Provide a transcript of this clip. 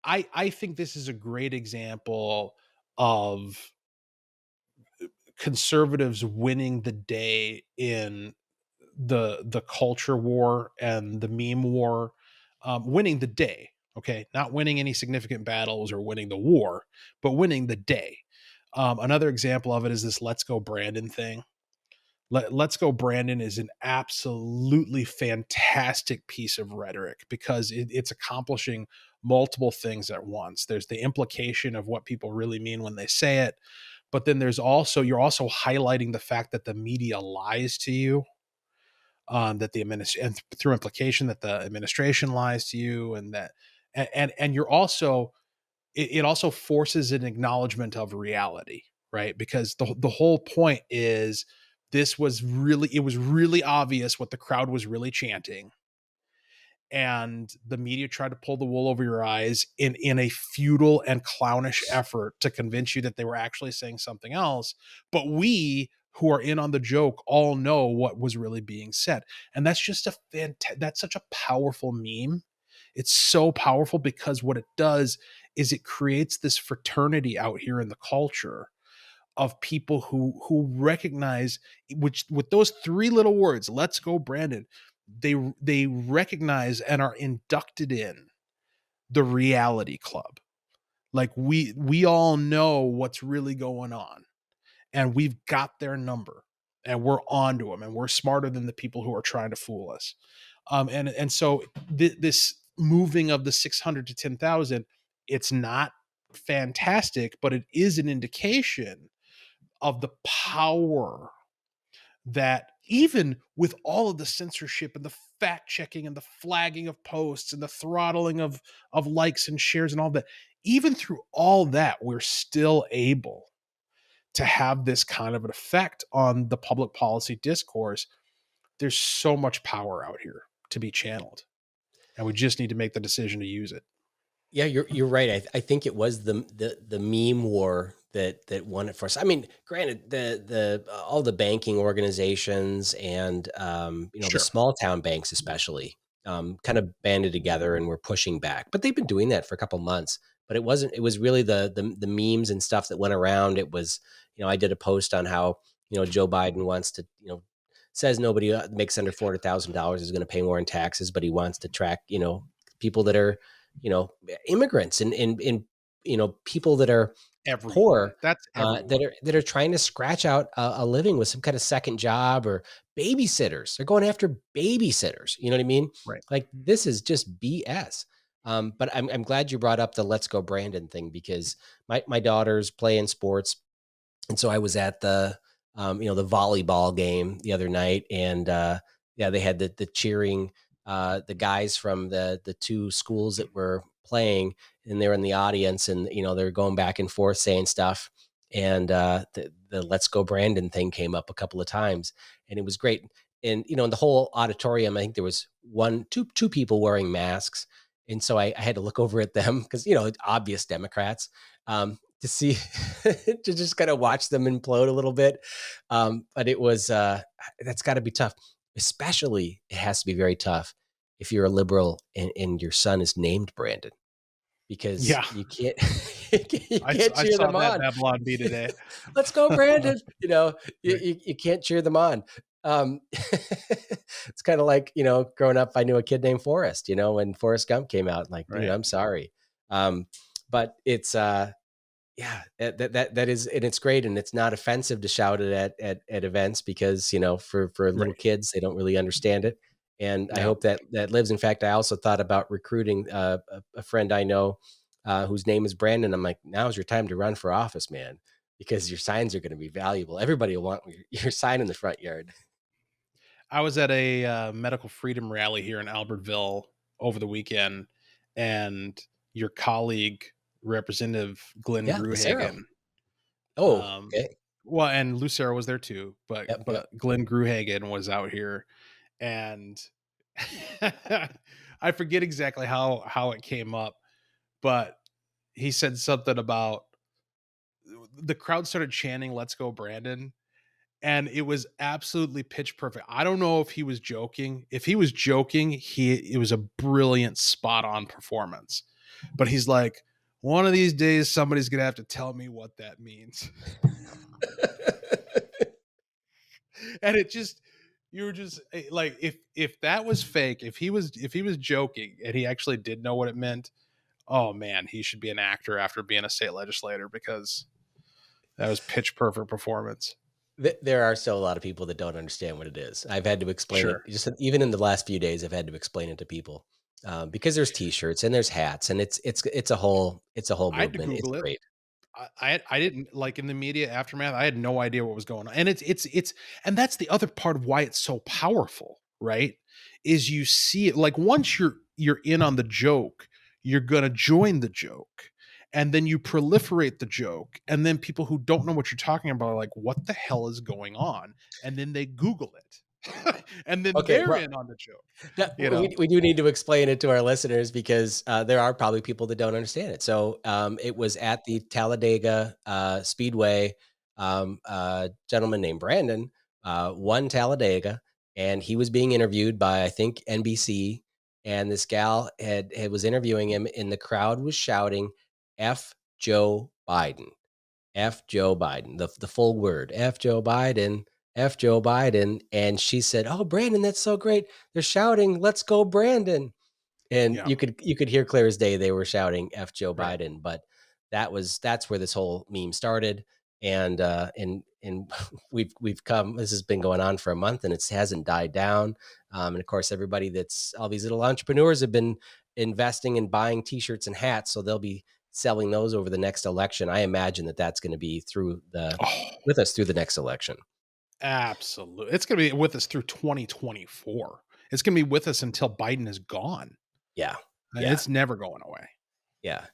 I think this is a great example of conservatives winning the day in the culture war and the meme war, winning the day. Okay, not winning any significant battles or winning the war, but winning the day. Another example of it is this "Let's Go Brandon" thing. Let's Go Brandon is an absolutely fantastic piece of rhetoric because it's accomplishing multiple things at once. There's the implication of what people really mean when they say it, but then you're also highlighting the fact that the media lies to you, that and through implication that the administration lies to you, and that and you're also it also forces an acknowledgement of reality, right? Because the whole point is it was really obvious what the crowd was really chanting, and the media tried to pull the wool over your eyes in a futile and clownish effort to convince you that they were actually saying something else. But we who are in on the joke all know what was really being said. And that's just that's such a powerful meme. It's so powerful because what it does is it creates this fraternity out here in the culture of people who recognize, which with those three little words, "Let's go Brandon," they recognize and are inducted in the reality club. Like we all know what's really going on, and we've got their number, and we're on to them, and we're smarter than the people who are trying to fool us. And so this moving of the 600 to 10,000, it's not fantastic, but it is an indication of the power that, even with all of the censorship and the fact checking and the flagging of posts and the throttling of likes and shares and all that, even through all that, we're still able to have this kind of an effect on the public policy discourse. There's so much power out here to be channeled, and we just need to make the decision to use it. Yeah, you're right. I think it was the meme war that won it for us. I mean, granted, the all the banking organizations and the Sure. small town banks especially kind of banded together and were pushing back. But they've been doing that for a couple months. But it wasn't. It was really the memes and stuff that went around. It was, I did a post on how Joe Biden wants to, says nobody makes under $400,000 is going to pay more in taxes, but he wants to track people that are immigrants and people that are Everyone. poor, That's everyone. that are trying to scratch out a living with some kind of second job, or babysitters. They're going after babysitters. You know what I mean? Right. Like, this is just BS. But I'm glad you brought up the "Let's Go Brandon" thing, because my daughters play in sports, and so I was at the volleyball game the other night, and yeah, they had the cheering, the guys from the two schools that were playing, and they're in the audience, and they're going back and forth saying stuff, and the "Let's Go Brandon" thing came up a couple of times, and it was great. And in the whole auditorium, I think there was two people wearing masks, and so I had to look over at them because obvious Democrats, to see to just kind of watch them implode a little bit. But it was that's got to be tough. Especially, it has to be very tough if you're a liberal and your son is named Brandon, because Yeah. you can't you can't I cheer saw them that on. Babylon Bee today. Let's go, Brandon. Right. You can't cheer them on. It's kind of like, growing up, I knew a kid named Forrest, when Forrest Gump came out, like, dude, Right. I'm sorry. But it's, yeah, that is, and it's great, and it's not offensive to shout it at events, because for little Right. kids, they don't really understand it, and I Yeah. hope that lives. In fact, I also thought about recruiting a friend I know whose name is Brandon. I'm like, now's your time to run for office, man, because your signs are going to be valuable. Everybody will want your sign in the front yard. I was at a medical freedom rally here in Albertville over the weekend, and your colleague, Representative Glenn Yeah, Lucero. Gruhagen, Oh, um, okay. well, and Lucero was there too, but Yep, yep. Glenn Gruhagen was out here, and I forget exactly how it came up, but he said something about the crowd started chanting "Let's go Brandon," and it was absolutely pitch perfect. I don't know if he was joking. If he was joking, it was a brilliant spot on performance, But he's like, one of these days, somebody's going to have to tell me what that means. And it just, you were just like, if that was fake, if he was joking and he actually did know what it meant, oh man, he should be an actor after being a state legislator, because that was pitch perfect performance. There are still a lot of people that don't understand what it is. I've had to explain it Sure. just even in the last few days. I've had to explain it to people because there's T-shirts and there's hats, and it's a whole I had to movement. It's Google it. great. I didn't, like, in the media aftermath, I had no idea what was going on. And it's and that's the other part of why it's so powerful, right? Is you see it, like, once you're in on the joke, you're going to join the joke. And then you proliferate the joke, and then people who don't know what you're talking about are like, what the hell is going on? And then they Google it. And then Okay, they're well, in on the joke, that you know? we do need to explain it to our listeners because, there are probably people that don't understand it. So, it was at the Talladega, Speedway, gentleman named Brandon, won Talladega, and he was being interviewed by, I think, NBC, and this gal had was interviewing him, and the crowd was shouting, "F Joe Biden." F Joe Biden, the full word, F Joe Biden, F Joe Biden. And she said, "Oh, Brandon, that's so great. They're shouting, 'Let's go, Brandon.'" And Yeah. you could hear clear as day they were shouting F Joe Right. Biden. But that's where this whole meme started. And we've come, this has been going on for a month and it hasn't died down. And of course, everybody that's all these little entrepreneurs have been investing and buying t-shirts and hats. So they'll be selling those over the next election. I imagine that that's going to be Oh, with us through the next election. absolutely. It's going to be with us through 2024. It's going to be with us until Biden is gone. Yeah. And Yeah. it's never going away. Yeah.